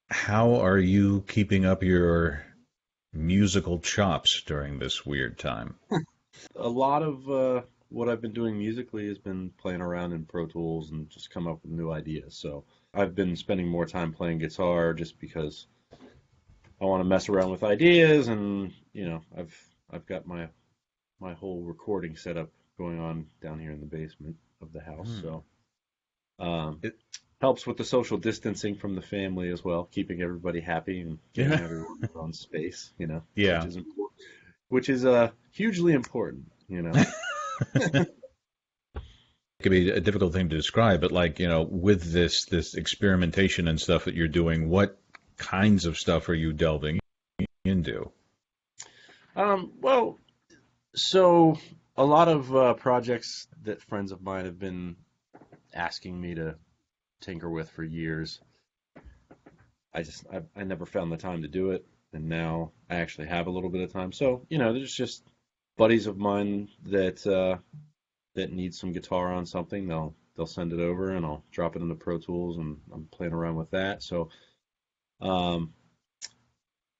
How are you keeping up your musical chops during this weird time? A lot of what I've been doing musically has been playing around in Pro Tools and just come up with new ideas. So I've been spending more time playing guitar just because I want to mess around with ideas, and I've got my whole recording setup going on down here in the basement of the house. Hmm. So um, It, helps with the social distancing from the family as well, keeping everybody happy and giving yeah, everyone their own space. Which yeah. is important, which is hugely important. It could be a difficult thing to describe, but like, with this experimentation and stuff that you're doing, what kinds of stuff are you delving into? Well, so a lot of projects that friends of mine have been asking me to tinker with for years. I never found the time to do it, and now I actually have a little bit of time. So there's just buddies of mine that need some guitar on something. They'll send it over, and I'll drop it into Pro Tools, and I'm playing around with that. So um,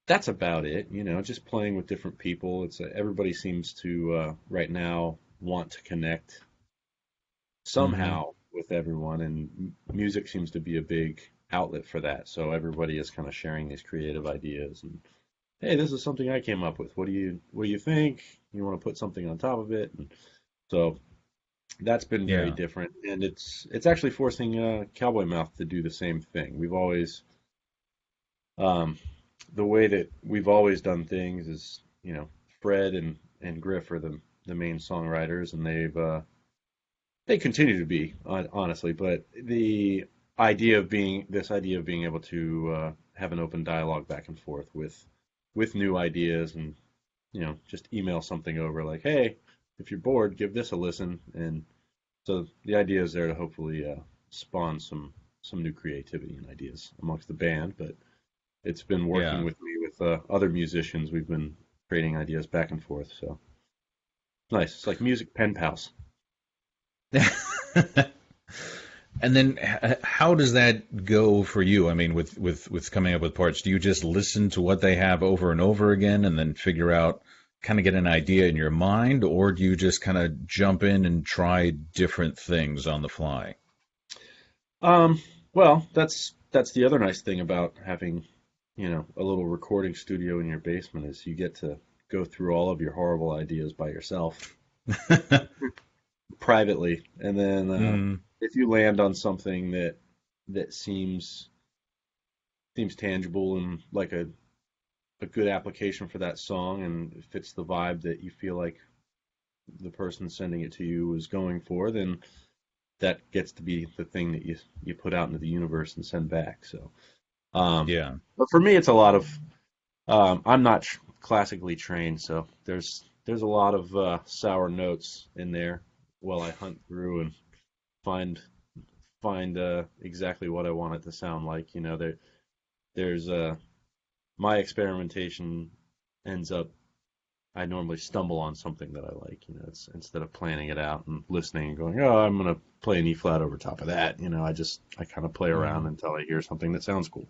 that's about it. Just playing with different people. It's everybody seems to right now want to connect Hmm. somehow with everyone, and music seems to be a big outlet for that. So everybody is kind of sharing these creative ideas, and hey, this is something I came up with. What do you think? You want to put something on top of it? And so that's been very Yeah. different, and it's actually forcing Cowboy Mouth to do the same thing. We've always um, the way that we've always done things is, Fred and Griff are the main songwriters, and they continue to be, honestly. But this idea of being able to have an open dialogue back and forth with new ideas, and just email something over like, hey, if you're bored, give this a listen. And so the idea is there to hopefully spawn some new creativity and ideas amongst the band. But it's been working Yeah. with me with other musicians. We've been creating ideas back and forth. So nice. It's like music pen pals. And then how does that go for you? I mean, with coming up with parts, do you just listen to what they have over and over again and then figure out, kind of get an idea in your mind, or do you just kind of jump in and try different things on the fly? Um, well, that's the other nice thing about having, a little recording studio in your basement is you get to go through all of your horrible ideas by yourself privately, and then Mm, if you land on something that seems tangible and like a good application for that song, and it fits the vibe that you feel like the person sending it to you is going for, then that gets to be the thing that you put out into the universe and send back. So, yeah. but for me, it's a lot of I'm not classically trained, so there's a lot of sour notes in there while I hunt through and find find exactly what I want it to sound like. There's my experimentation ends up I normally stumble on something that I like. It's instead of planning it out and listening and going, oh, I'm gonna play an E flat over top of that. I kind of play around Mm. until I hear something that sounds cool.